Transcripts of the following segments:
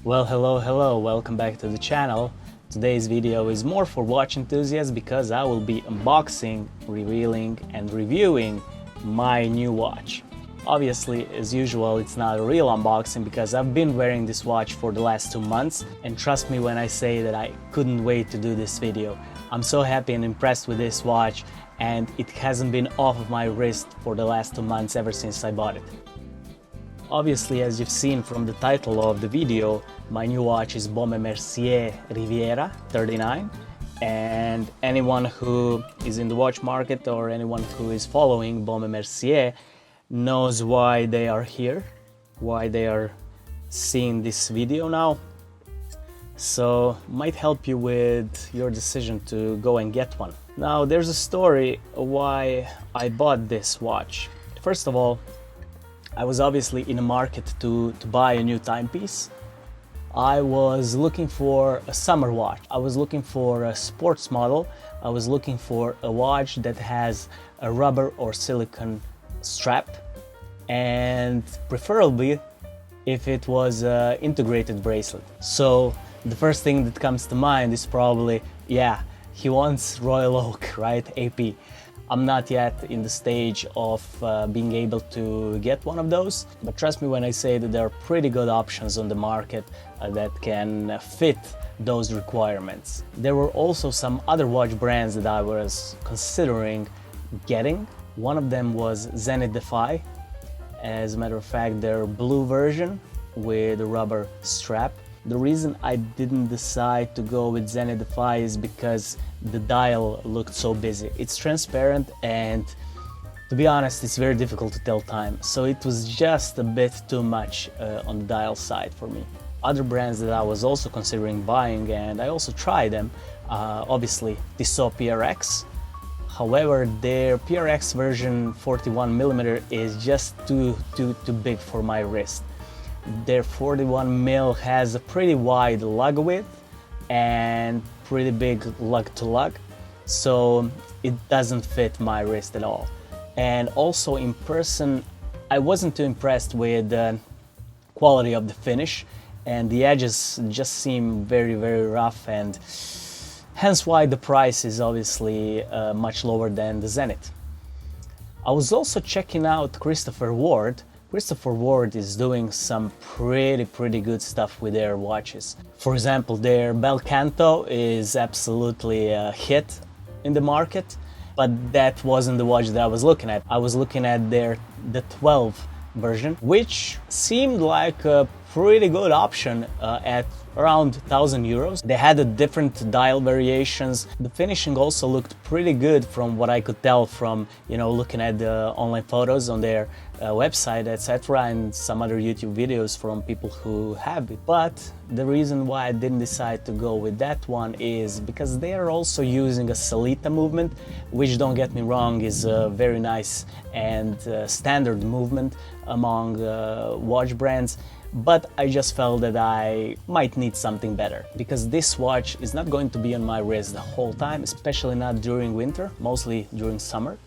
Well, hello, welcome back to the channel. Today's video is more for watch enthusiasts because I will be unboxing, revealing and reviewing my new watch. Obviously, as usual, it's not a real unboxing because I've been wearing this watch for the last 2 months, and trust me when I say that I couldn't wait to do this video. I'm so happy and impressed with this watch, and it hasn't been off of my wrist for the last 2 months ever since I bought it. Obviously, as you've seen from the title of the video, my new watch is Baume Mercier Riviera 39, and anyone who is in the watch market or anyone who is following Baume Mercier knows why they are here, why they are seeing this video now. So might help you with your decision to go and get one. Now there's a story why I bought this watch. First of all, I was obviously in the market to buy a new timepiece. I was looking for a summer watch. I was looking for a sports model. I was looking for a watch that has a rubber or silicone strap, and preferably if it was an integrated bracelet. So the first thing that comes to mind is probably, yeah, he wants Royal Oak, right? AP. I'm not yet in the stage of being able to get one of those, but trust me when I say that there are pretty good options on the market that can fit those requirements. There were also some other watch brands that I was considering getting. One of them was Zenith Defy. As a matter of fact, their blue version with a rubber strap. The reason I didn't decide to go with Zenith Defy is because the dial looked so busy. It's transparent, and to be honest, it's very difficult to tell time. So it was just a bit too much on the dial side for me. Other brands that I was also considering buying, and I also tried them, obviously Tissot PRX. However, their PRX version 41mm is just too big for my wrist. Their 41mm has a pretty wide lug width and pretty big lug to lug, so it doesn't fit my wrist at all. And also in person, I wasn't too impressed with the quality of the finish, and the edges just seem very rough, and hence why the price is obviously much lower than the Zenith. I was also checking out Christopher Ward. Christopher Ward is doing some pretty good stuff with their watches. For example, their Bel Canto is absolutely a hit in the market, but that wasn't the watch that I was looking at. I was looking at the 12 version, which seemed like a pretty good option at around 1,000 euros. They had a different dial variations. The finishing also looked pretty good from what I could tell from, you know, looking at the online photos on their website, etc., and some other YouTube videos from people who have it. But the reason why I didn't decide to go with that one is because they are also using a Salita movement, which, don't get me wrong, is a very nice and standard movement among watch brands. But I just felt that I might need something better, because this watch is not going to be on my wrist the whole time, especially not during winter, mostly during summer.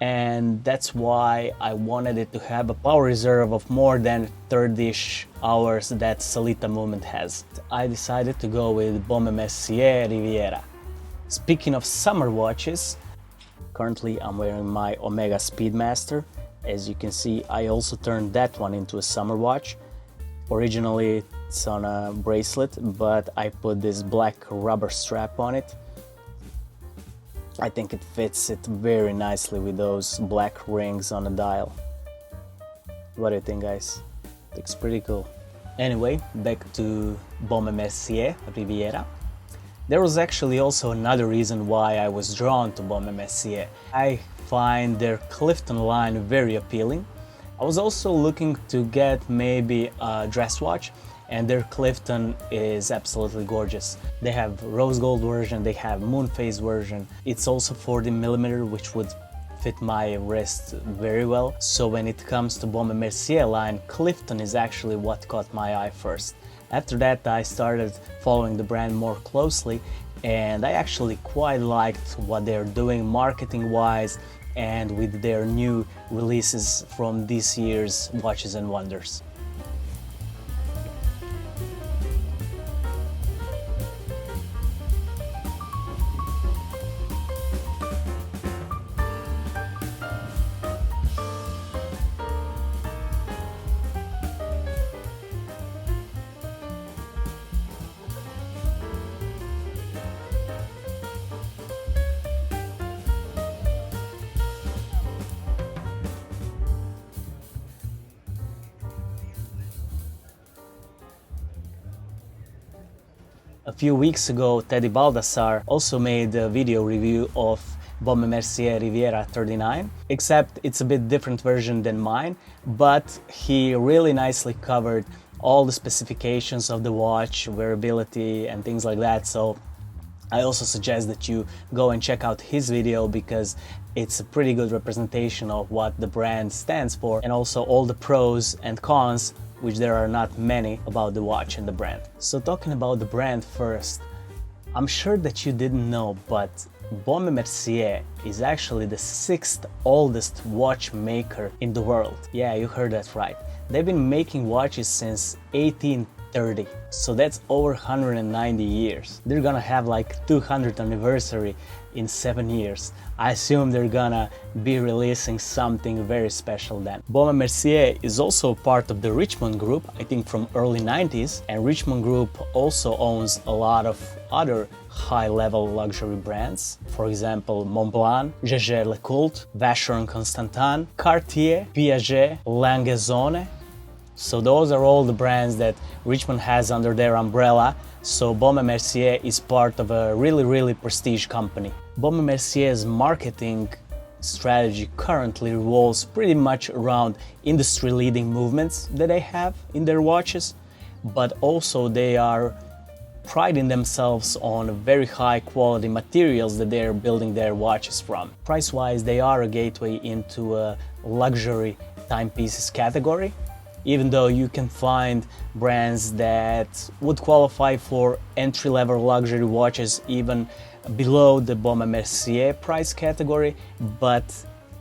And that's why I wanted it to have a power reserve of more than 30-ish hours that Salita movement has. I decided to go with Baume Mercier Riviera. Speaking of summer watches, currently I'm wearing my Omega Speedmaster. As you can see, I also turned that one into a summer watch. Originally it's on a bracelet, but I put this black rubber strap on it. I think it fits it very nicely with those black rings on the dial. What do you think, guys? Looks pretty cool. Anyway, back to Baume Mercier Riviera. There was actually also another reason why I was drawn to Baume Mercier. I find their Clifton line very appealing. I was also looking to get maybe a dress watch, and their Clifton is absolutely gorgeous. They have rose gold version, they have moon phase version. It's also 40mm, which would fit my wrist very well. So when it comes to Baume Mercier line, Clifton is actually what caught my eye first. After that, I started following the brand more closely, and I actually quite liked what they're doing marketing wise and with their new releases from this year's Watches and Wonders. A few weeks ago, Teddy Baldassar also made a video review of Baume Mercier Riviera 39, except it's a bit different version than mine, but he really nicely covered all the specifications of the watch, wearability and things like that. So I also suggest that you go and check out his video because it's a pretty good representation of what the brand stands for and also all the pros and cons, which there are not many, about the watch and the brand. So talking about the brand first, I'm sure that you didn't know, but Baume Mercier is actually the 6th oldest watchmaker in the world. Yeah, you heard that right. They've been making watches since 1830, so that's over 190 years. They're gonna have like 200th anniversary in 7 years. I assume they're gonna be releasing something very special then. Baume Mercier is also part of the Richemont Group, I think from early 90s, and Richemont Group also owns a lot of other high-level luxury brands. For example, Montblanc, Jaeger-LeCoultre, Vacheron Constantin, Cartier, Piaget, Languezone. So those are all the brands that Richemont has under their umbrella. So Baume Mercier is part of a really prestige company. Baume Mercier's marketing strategy currently revolves pretty much around industry-leading movements that they have in their watches, but also they are priding themselves on very high quality materials that they're building their watches from. Price-wise, they are a gateway into a luxury timepieces category, even though you can find brands that would qualify for entry-level luxury watches even below the Baume Mercier price category, but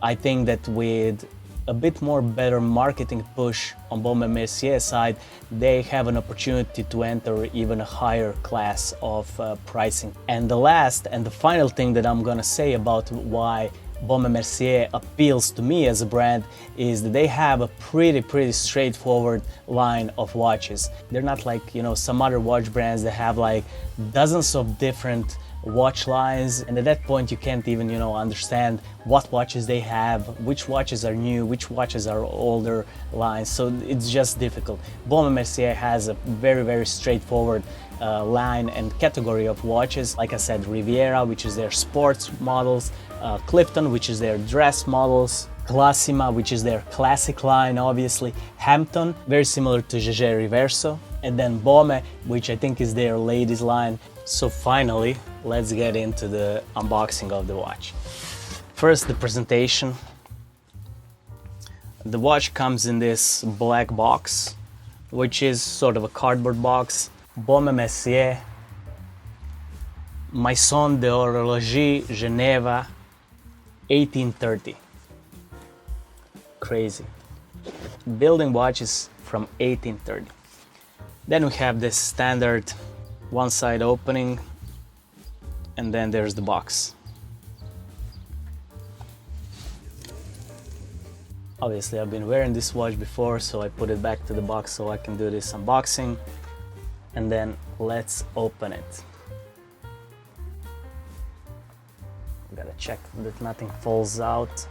I think that with a bit more better marketing push on Baume Mercier side, they have an opportunity to enter even a higher class of pricing. And the last and the final thing that I'm gonna say about why Baume Mercier appeals to me as a brand is that they have a pretty straightforward line of watches. They're not like, you know, some other watch brands that have like dozens of different watch lines, and at that point you can't even, you know, understand what watches they have, which watches are new, which watches are older lines, so it's just difficult. Baume Mercier has a very straightforward line and category of watches. Like I said, Riviera, which is their sports models, Clifton, which is their dress models, Classima, which is their classic line, obviously, Hampton, very similar to Jaeger Reverso, and then Baume, which I think is their ladies line. So finally, let's get into the unboxing of the watch. First, the presentation. The watch comes in this black box, which is sort of a cardboard box. Baume Mercier, Maison d'Horlogerie, Geneva, 1830. Crazy. Building watches from 1830. Then we have this standard one side opening, and then there's the box. Obviously, I've been wearing this watch before, so I put it back to the box so I can do this unboxing. And then let's open it. Gotta check that nothing falls out.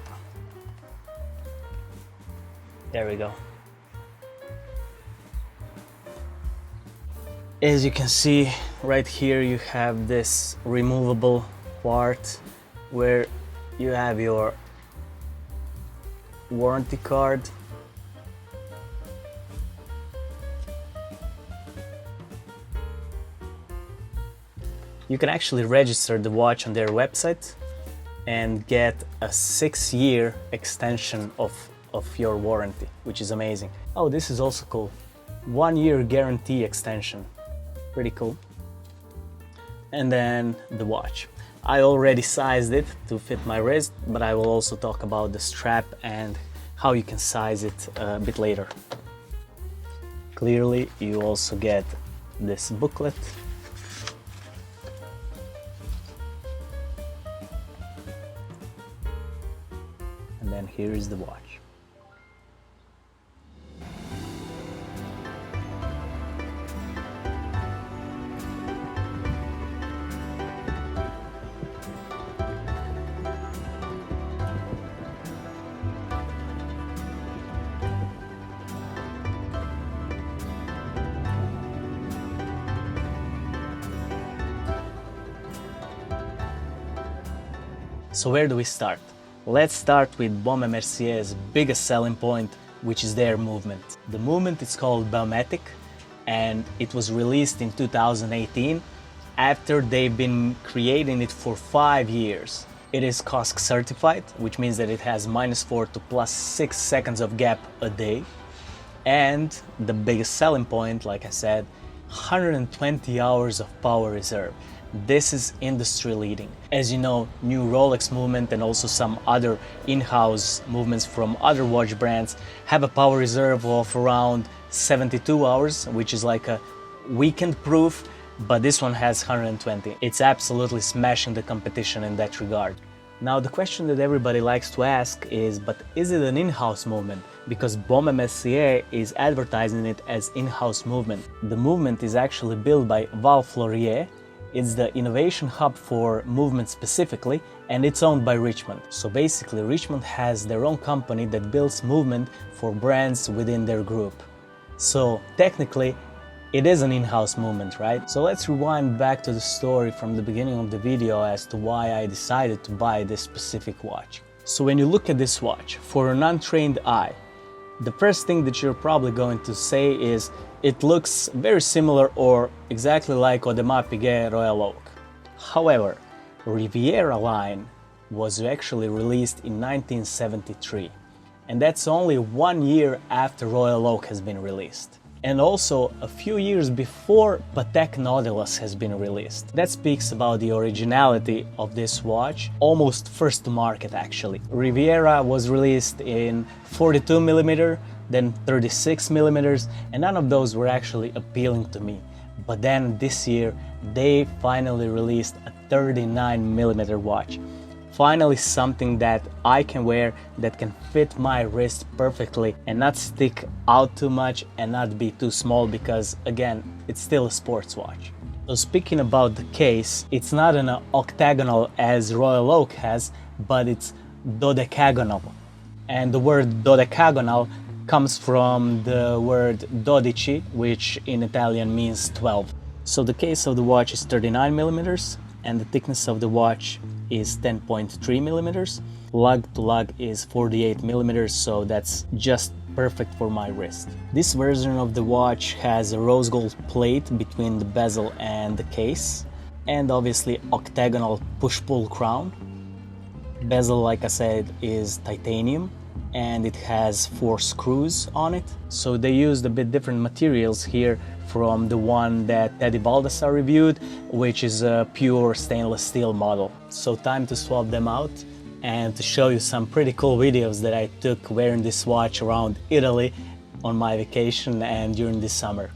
There we go. As you can see right here, you have this removable part where you have your warranty card. You can actually register the watch on their website and get a 6-year extension of your warranty, which is amazing. Oh, this is also cool. 1-year guarantee extension. Pretty cool. And then the watch. I already sized it to fit my wrist, but I will also talk about the strap and how you can size it a bit later. Clearly, you also get this booklet. And then here is the watch. So where do we start? Let's start with Baume Mercier's biggest selling point, which is their movement. The movement is called Baumatic, and it was released in 2018 after they've been creating it for 5 years. It is COSC certified, which means that it has -4 to +6 seconds of gap a day. And the biggest selling point, like I said, 120 hours of power reserve. This is industry leading. As you know, new Rolex movement and also some other in-house movements from other watch brands have a power reserve of around 72 hours, which is like a weekend proof, but this one has 120. It's absolutely smashing the competition in that regard. Now the question that everybody likes to ask is, but is it an in-house movement? Because Baume Mercier is advertising it as in-house movement. The movement is actually built by Val Fleurier. It's the innovation hub for movement specifically, and it's owned by Richemont. So basically Richemont has their own company that builds movement for brands within their group. So technically it is an in-house movement, right? So let's rewind back to the story from the beginning of the video as to why I decided to buy this specific watch. So when you look at this watch, for an untrained eye, the first thing that you're probably going to say is it looks very similar or exactly like Audemars Piguet Royal Oak. However, Riviera line was actually released in 1973, and that's only 1 year after Royal Oak has been released. And also a few years before Patek Nautilus has been released. That speaks about the originality of this watch, almost first to market actually. Riviera was released in 42mm, then 36mm, and none of those were actually appealing to me. But then this year they finally released a 39mm watch. Finally something that I can wear that can fit my wrist perfectly and not stick out too much and not be too small, because again, it's still a sports watch. So speaking about the case, it's not an octagonal as Royal Oak has, but it's dodecagonal. And the word dodecagonal comes from the word 12, which in Italian means 12. So the case of the watch is 39mm, and the thickness of the watch is 10.3mm. Lug to lug is 48mm, so that's just perfect for my wrist. This version of the watch has a rose gold plate between the bezel and the case, and obviously octagonal push-pull crown. Bezel, like I said, is titanium, and it has 4 screws on it. So they used a bit different materials here from the one that Teddy Baldassar reviewed, which is a pure stainless steel model. So time to swap them out and to show you some pretty cool videos that I took wearing this watch around Italy on my vacation and during the summer.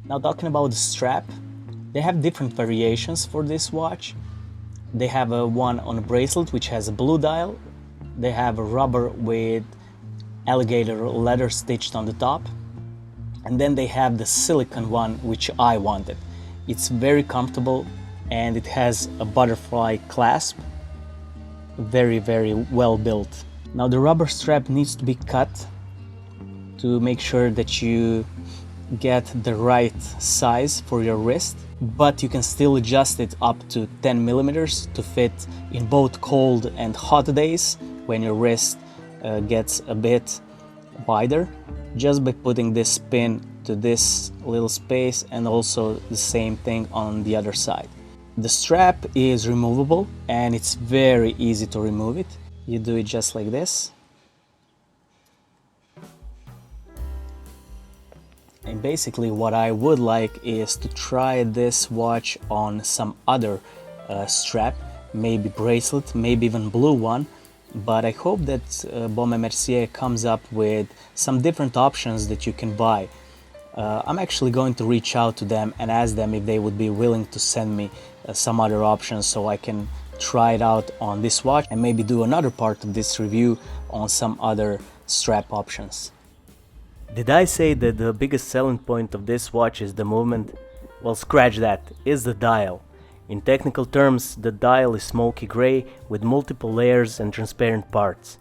Now talking about the strap, they have different variations for this watch. They have a one on a bracelet which has a blue dial. They have a rubber with alligator leather stitched on the top. And then they have the silicone one which I wanted. It's very comfortable and it has a butterfly clasp. Very, very well built. Now the rubber strap needs to be cut to make sure that you get the right size for your wrist, but you can still adjust it up to 10 millimeters to fit in both cold and hot days when your wrist gets a bit wider, just by putting this pin to this little space, and also the same thing on the other side. The strap is removable and it's very easy to remove it. You do it just like this. And basically what I would like is to try this watch on some other strap, maybe bracelet, maybe even blue one, but I hope that Baume Mercier comes up with some different options that you can buy. I'm actually going to reach out to them and ask them if they would be willing to send me some other options so I can try it out on this watch and maybe do another part of this review on some other strap options. Did I say that the biggest selling point of this watch is the movement? Well, scratch that, it's the dial. In technical terms, the dial is smoky gray with multiple layers and transparent parts.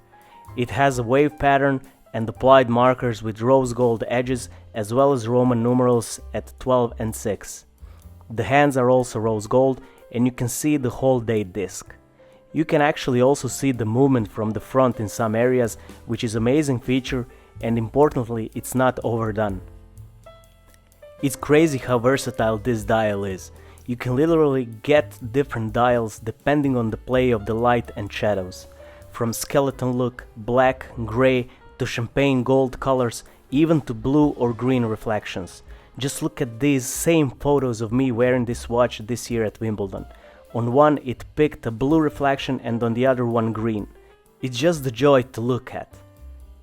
It has a wave pattern and applied markers with rose gold edges as well as Roman numerals at 12 and 6. The hands are also rose gold and you can see the whole day disc. You can actually also see the movement from the front in some areas, which is an amazing feature, and importantly, it's not overdone. It's crazy how versatile this dial is. You can literally get different dials depending on the play of the light and shadows. From skeleton look, black, gray, to champagne gold colors, even to blue or green reflections. Just look at these same photos of me wearing this watch this year at Wimbledon. On one it picked a blue reflection and on the other one green. It's just the joy to look at.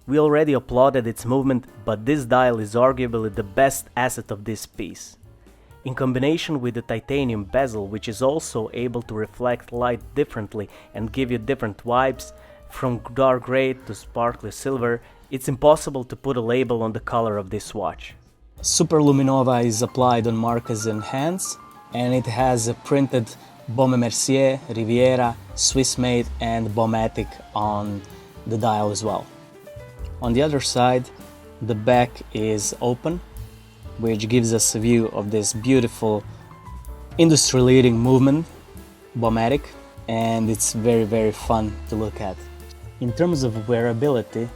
We already applauded its movement, but this dial is arguably the best asset of this piece. In combination with the titanium bezel, which is also able to reflect light differently and give you different vibes, from dark gray to sparkly silver, it's impossible to put a label on the color of this watch. Superluminova is applied on markers and hands, and it has a printed Baume Mercier Riviera, Swiss made and Baumatic on the dial as well. On the other side, the back is open, which gives us a view of this beautiful industry-leading movement, Baumatic, and it's very, very fun to look at. In terms of wearability,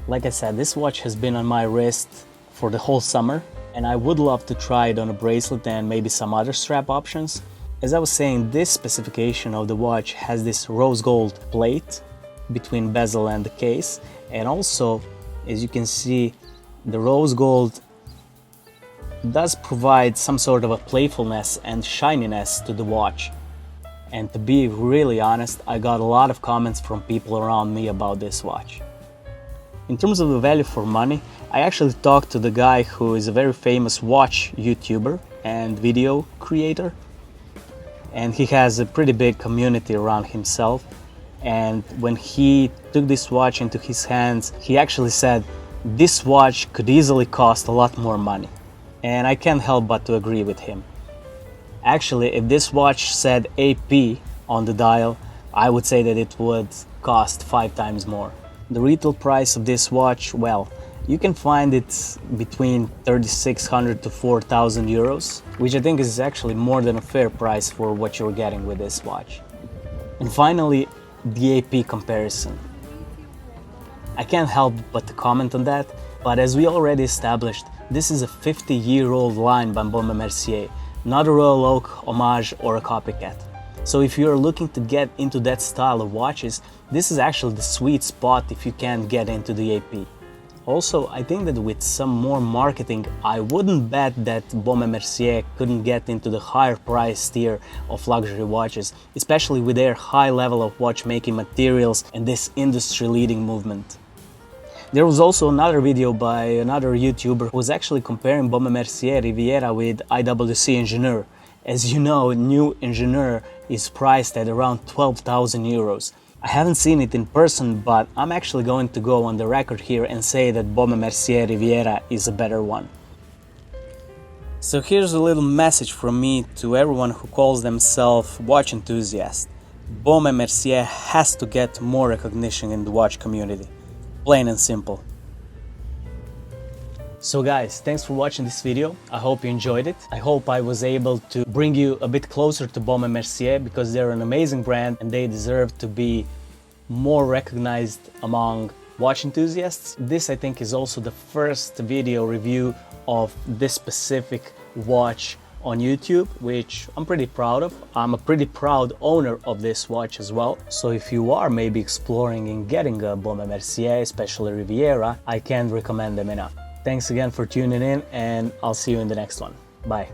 like I said, this watch has been on my wrist for the whole summer, and I would love to try it on a bracelet and maybe some other strap options. As I was saying, this specification of the watch has this rose gold plate between bezel and the case, and also, as you can see, the rose gold does provide some sort of a playfulness and shininess to the watch. And to be really honest, I got a lot of comments from people around me about this watch. In terms of the value for money, I actually talked to the guy who is a very famous watch YouTuber and video creator, and he has a pretty big community around himself. And when he took this watch into his hands, he actually said this watch could easily cost a lot more money. And I can't help but to agree with him. Actually, if this watch said AP on the dial, I would say that it would cost 5 times more. The retail price of this watch, well, you can find it between 3,600 to 4,000 euros, which I think is actually more than a fair price for what you're getting with this watch. And finally, the AP comparison. I can't help but to comment on that, but as we already established, this is a 50-year-old line by Baume Mercier, not a Royal Oak homage or a copycat. So if you're looking to get into that style of watches, this is actually the sweet spot if you can't get into the AP. Also, I think that with some more marketing, I wouldn't bet that Baume Mercier couldn't get into the higher price tier of luxury watches, especially with their high level of watchmaking materials and this industry-leading movement. There was also another video by another YouTuber who was actually comparing Baume Mercier Riviera with IWC Ingenieur. As you know, new Ingenieur is priced at around 12,000 euros. I haven't seen it in person, but I'm actually going to go on the record here and say that Baume Mercier Riviera is a better one. So here's a little message from me to everyone who calls themselves watch enthusiast. Baume Mercier has to get more recognition in the watch community. Plain and simple. So guys, thanks for watching this video. I hope you enjoyed it. I hope I was able to bring you a bit closer to Baume Mercier because they're an amazing brand and they deserve to be more recognized among watch enthusiasts. This, I think, is also the first video review of this specific watch on YouTube, which I'm pretty proud of. I'm a pretty proud owner of this watch as well. So if you are maybe exploring in getting a Baume Mercier, especially Riviera, I can't recommend them enough. Thanks again for tuning in, and I'll see you in the next one. Bye.